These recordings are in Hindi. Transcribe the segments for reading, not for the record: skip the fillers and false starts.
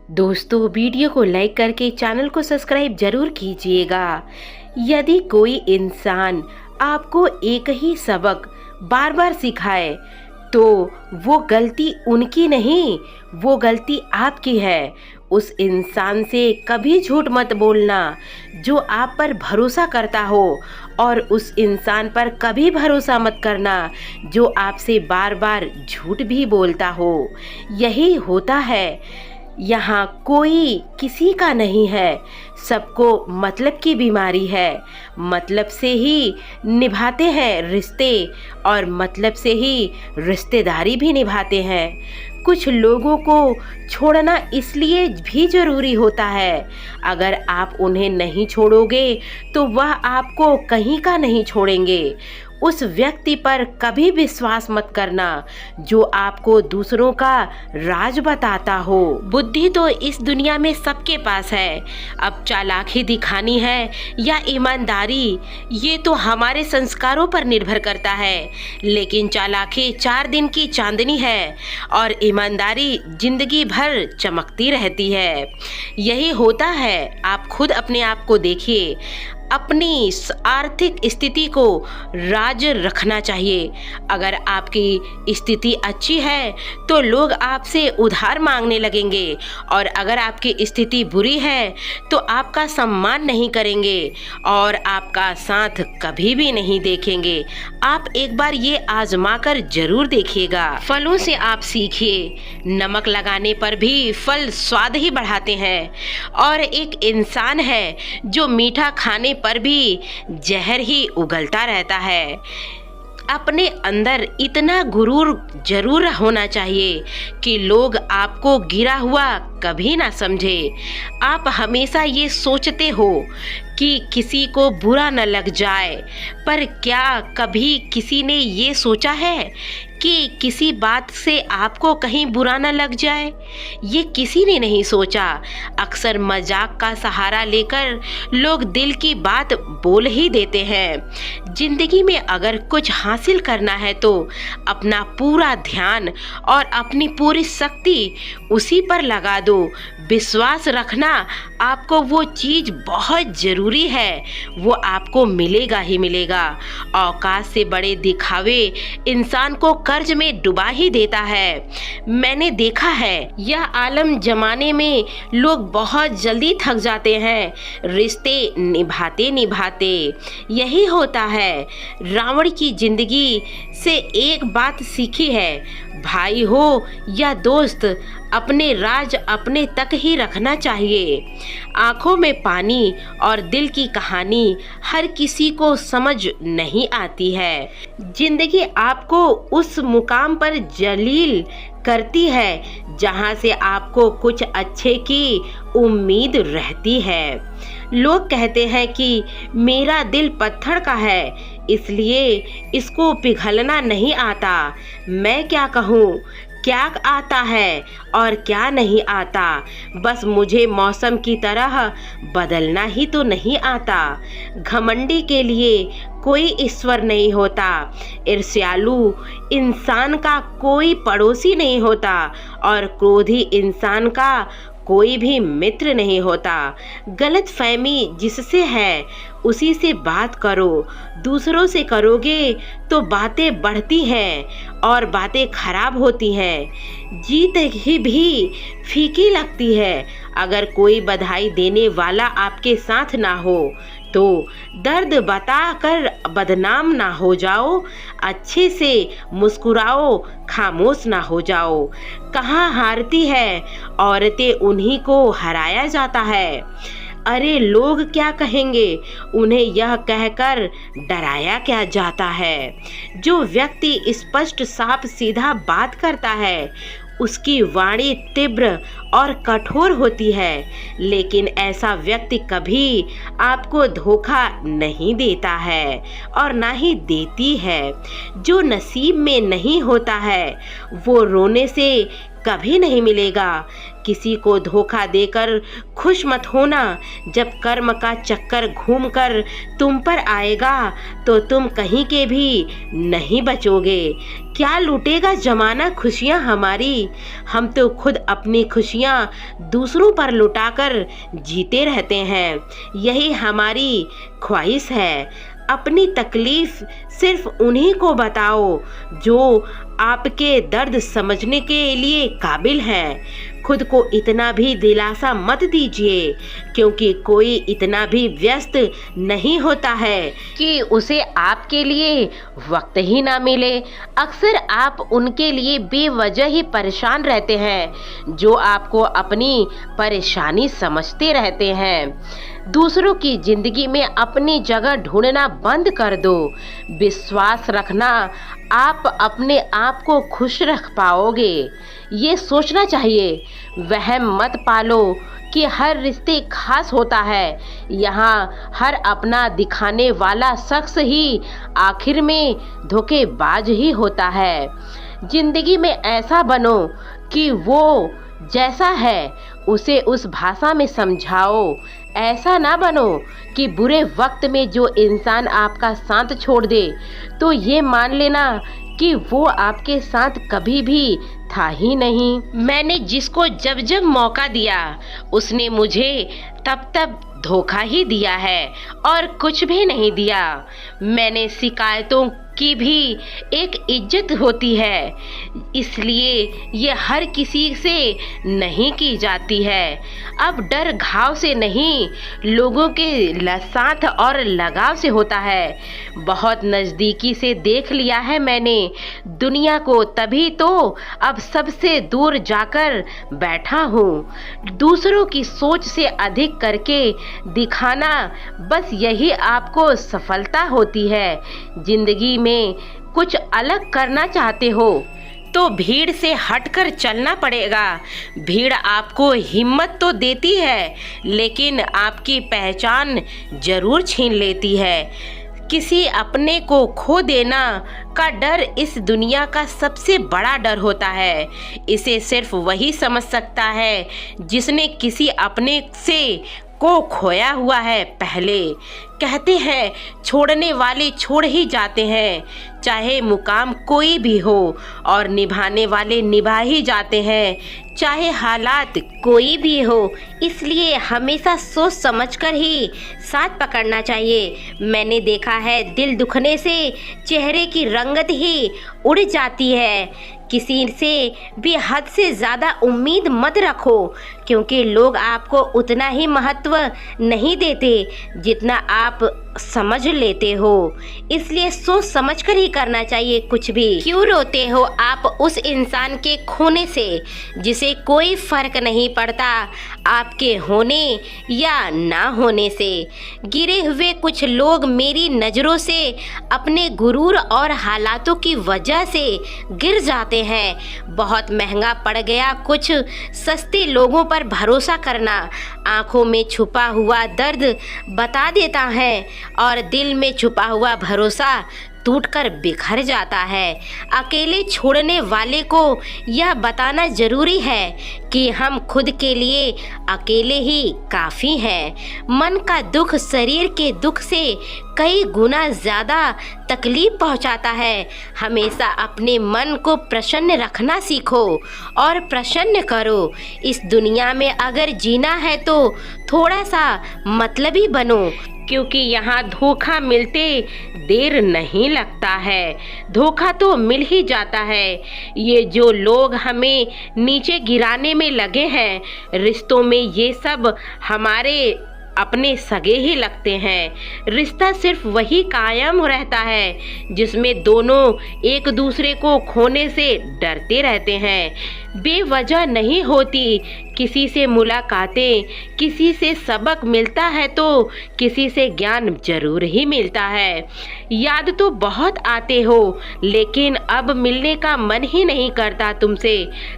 दोस्तों, वीडियो को लाइक करके चैनल को सब्सक्राइब जरूर कीजिएगा। यदि कोई इंसान आपको एक ही सबक बार बार सिखाए तो वो गलती उनकी नहीं, वो गलती आपकी है। उस इंसान से कभी झूठ मत बोलना जो आप पर भरोसा करता हो, और उस इंसान पर कभी भरोसा मत करना जो आपसे बार बार झूठ भी बोलता हो। यही होता है, यहाँ कोई किसी का नहीं है, सबको मतलब की बीमारी है। मतलब से ही निभाते हैं रिश्ते, और मतलब से ही रिश्तेदारी भी निभाते हैं। कुछ लोगों को छोड़ना इसलिए भी ज़रूरी होता है, अगर आप उन्हें नहीं छोड़ोगे तो वह आपको कहीं का नहीं छोड़ेंगे। उस व्यक्ति पर कभी विश्वास मत करना जो आपको दूसरों का राज बताता हो। बुद्धि तो इस दुनिया में सबके पास है, अब चालाकी दिखानी है या ईमानदारी, ये तो हमारे संस्कारों पर निर्भर करता है। लेकिन चालाकी 4 दिन की चांदनी है और ईमानदारी जिंदगी भर चमकती रहती है। यही होता है, आप खुद अपने आप को देखिए। अपनी आर्थिक स्थिति को राज रखना चाहिए। अगर आपकी स्थिति अच्छी है तो लोग आपसे उधार मांगने लगेंगे, और अगर आपकी स्थिति बुरी है तो आपका सम्मान नहीं करेंगे और आपका साथ कभी भी नहीं देखेंगे। आप एक बार ये आजमा कर जरूर देखिएगा। फलों से आप सीखिए, नमक लगाने पर भी फल स्वाद ही बढ़ाते हैं, और एक इंसान है जो मीठा खाने पर भी जहर ही उगलता रहता है। अपने अंदर इतना गुरूर जरूर होना चाहिए कि लोग आपको गिरा हुआ कभी ना समझे। आप हमेशा ये सोचते हो कि किसी को बुरा न लग जाए, पर क्या कभी किसी ने ये सोचा है कि किसी बात से आपको कहीं बुरा न लग जाए? ये किसी ने नहीं सोचा। अक्सर मजाक का सहारा लेकर लोग दिल की बात बोल ही देते हैं। जिंदगी में अगर कुछ हासिल करना है तो अपना पूरा ध्यान और अपनी पूरी शक्ति उसी पर लगा दो। विश्वास रखना, आपको वो चीज़ बहुत ज़रूरी है, वो आपको मिलेगा ही मिलेगा। औकात से बड़े दिखावे इंसान को कर्ज में डुबा ही देता है। मैंने देखा है, यह आलम जमाने में लोग बहुत जल्दी थक जाते हैं रिश्ते निभाते निभाते। यही होता है। रावण की जिंदगी से एक बात सीखी है, भाई हो या दोस्त, अपने राज अपने तक ही रखना चाहिए। आंखों में पानी और दिल की कहानी हर किसी को समझ नहीं आती है। जिंदगी आपको उस मुकाम पर जलील करती है जहां से आपको कुछ अच्छे की उम्मीद रहती है। लोग कहते हैं कि मेरा दिल पत्थर का है, इसलिए इसको पिघलना नहीं आता। मैं क्या कहूँ, क्या आता है और क्या नहीं आता, बस मुझे मौसम की तरह बदलना ही तो नहीं आता। घमंडी के लिए कोई ईश्वर नहीं होता, ईर्ष्यालु इंसान का कोई पड़ोसी नहीं होता, और क्रोधी इंसान का कोई भी मित्र नहीं होता। गलत फहमी जिससे है उसी से बात करो, दूसरों से करोगे तो बातें बढ़ती हैं और बातें खराब होती हैं। जीत ही भी फीकी लगती है। अगर कोई बधाई देने वाला आपके साथ ना हो तो दर्द बताकर बदनाम ना हो जाओ, अच्छे से मुस्कुराओ, खामोश ना हो जाओ। कहाँ हारती है औरतें, उन्हीं को हराया जाता है। अरे लोग क्या कहेंगे, उन्हें यह कहकर डराया क्या जाता है। जो व्यक्ति स्पष्ट साफ सीधा बात करता है उसकी वाणी तीव्र और कठोर होती है, लेकिन ऐसा व्यक्ति कभी आपको धोखा नहीं देता है और ना ही देती है। जो नसीब में नहीं होता है वो रोने से कभी नहीं मिलेगा। किसी को धोखा देकर खुश मत होना, जब कर्म का चक्कर घूमकर तुम पर आएगा तो तुम कहीं के भी नहीं बचोगे। क्या लूटेगा जमाना खुशियाँ हमारी। हम तो खुद अपनी खुशियाँ दूसरों पर लुटाकर जीते रहते हैं। यही हमारी ख्वाहिश है। अपनी तकलीफ सिर्फ उन्हीं को बताओ जो आपके दर्द समझने के लिए काबिल हैं। खुद को इतना भी दिलासा मत दीजिए, क्योंकि कोई इतना भी व्यस्त नहीं होता है कि उसे आपके लिए वक्त ही ना मिले। अक्सर आप उनके लिए बेवजह ही परेशान रहते हैं जो आपको अपनी परेशानी समझते रहते हैं। दूसरों की जिंदगी में अपनी जगह ढूंढना बंद कर दो। विश्वास रखना आप अपने आप को खुश रख पाओगे, ये सोचना चाहिए। वहम मत पालो कि हर रिश्ते खास होता है। यहाँ हर अपना दिखाने वाला शख्स ही आखिर में धोखेबाज ही होता है। जिंदगी में ऐसा बनो कि वो जैसा है उसे उस भाषा में समझाओ। ऐसा ना बनो कि बुरे वक्त में जो इंसान आपका साथ छोड़ दे तो ये मान लेना कि वो आपके साथ कभी भी था ही नहीं। मैंने जिसको जब जब मौका दिया उसने मुझे तब तब धोखा ही दिया है और कुछ भी नहीं दिया। मैंने शिकायतों की भी एक इज्जत होती है, इसलिए ये हर किसी से नहीं की जाती है। अब डर घाव से नहीं, लोगों के साथ और लगाव से होता है। बहुत नज़दीकी से देख लिया है मैंने दुनिया को, तभी तो अब सबसे दूर जाकर बैठा हूँ। दूसरों की सोच से अधिक करके दिखाना, बस यही आपको सफलता होती है। जिंदगी में कुछ अलग करना चाहते हो तो भीड़ से हटकर चलना पड़ेगा। भीड़ आपको हिम्मत तो देती है, लेकिन आपकी पहचान जरूर छीन लेती है। किसी अपने को खो देना का डर इस दुनिया का सबसे बड़ा डर होता है। इसे सिर्फ वही समझ सकता है जिसने किसी अपने से को खोया हुआ है। पहले कहते हैं छोड़ने वाले छोड़ ही जाते हैं, चाहे मुकाम कोई भी हो, और निभाने वाले निभा ही जाते हैं, चाहे हालात कोई भी हो। इसलिए हमेशा सोच समझकर ही साथ पकड़ना चाहिए। मैंने देखा है दिल दुखने से चेहरे की रंगत ही उड़ जाती है। किसी से भी हद से ज़्यादा उम्मीद मत रखो, क्योंकि लोग आपको उतना ही महत्व नहीं देते जितना आप समझ लेते हो। इसलिए सोच समझकर ही करना चाहिए कुछ भी। क्यों रोते हो आप उस इंसान के खोने से जिसे कोई फर्क नहीं पड़ता आपके होने या ना होने से। गिरे हुए कुछ लोग मेरी नज़रों से अपने गुरूर और हालातों की वजह से गिर जाते हैं। बहुत महंगा पड़ गया कुछ सस्ते लोगों पर भरोसा करना। आंखों में छुपा हुआ दर्द बता देता है और दिल में छुपा हुआ भरोसा टूटकर बिखर जाता है। अकेले छोड़ने वाले को यह बताना जरूरी है कि हम खुद के लिए अकेले ही काफ़ी हैं। मन का दुख शरीर के दुख से कई गुना ज़्यादा तकलीफ पहुंचाता है। हमेशा अपने मन को प्रसन्न रखना सीखो और प्रसन्न करो। इस दुनिया में अगर जीना है तो थोड़ा सा मतलबी बनो, क्योंकि यहाँ धोखा मिलते देर नहीं लगता है, धोखा तो मिल ही जाता है। ये जो लोग हमें नीचे गिराने में लगे हैं, रिश्तों में ये सब हमारे अपने सगे ही लगते हैं। रिश्ता सिर्फ वही कायम रहता है जिसमें दोनों एक दूसरे को खोने से डरते रहते हैं। बेवजह नहीं होती किसी से मुलाकातें, किसी से सबक मिलता है तो किसी से ज्ञान जरूर ही मिलता है। याद तो बहुत आते हो, लेकिन अब मिलने का मन ही नहीं करता तुमसे।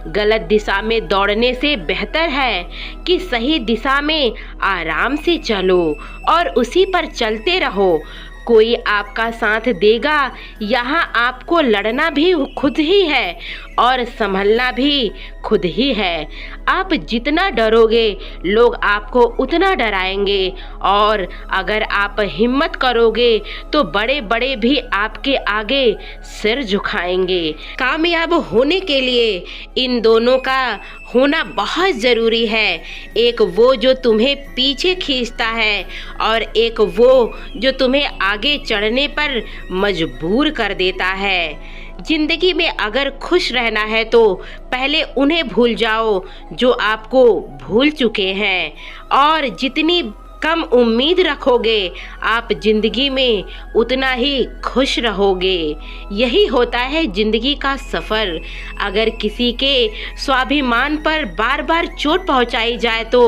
गलत दिशा में दौड़ने से बेहतर है कि सही दिशा में आराम से चलो और उसी पर चलते रहो। कोई आपका साथ देगा, यहाँ आपको लड़ना भी खुद ही है और संभलना भी खुद ही है। आप जितना डरोगे लोग आपको उतना डराएंगे, और अगर आप हिम्मत करोगे तो बड़े बड़े भी आपके आगे सिर झुकाएंगे। कामयाब होने के लिए इन दोनों का होना बहुत ज़रूरी है। एक वो जो तुम्हें पीछे खींचता है, और एक वो जो तुम्हें आगे चढ़ने पर मजबूर कर देता है। जिंदगी में अगर खुश रहना है तो पहले उन्हें भूल जाओ जो आपको भूल चुके हैं, और जितनी कम उम्मीद रखोगे आप जिंदगी में उतना ही खुश रहोगे। यही होता है जिंदगी का सफ़र। अगर किसी के स्वाभिमान पर बार बार चोट पहुंचाई जाए तो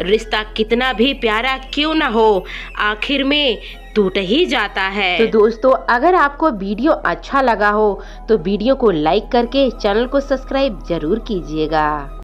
रिश्ता कितना भी प्यारा क्यों ना हो, आखिर में टूट ही जाता है। तो दोस्तों, अगर आपको वीडियो अच्छा लगा हो तो वीडियो को लाइक करके चैनल को सब्सक्राइब जरूर कीजिएगा।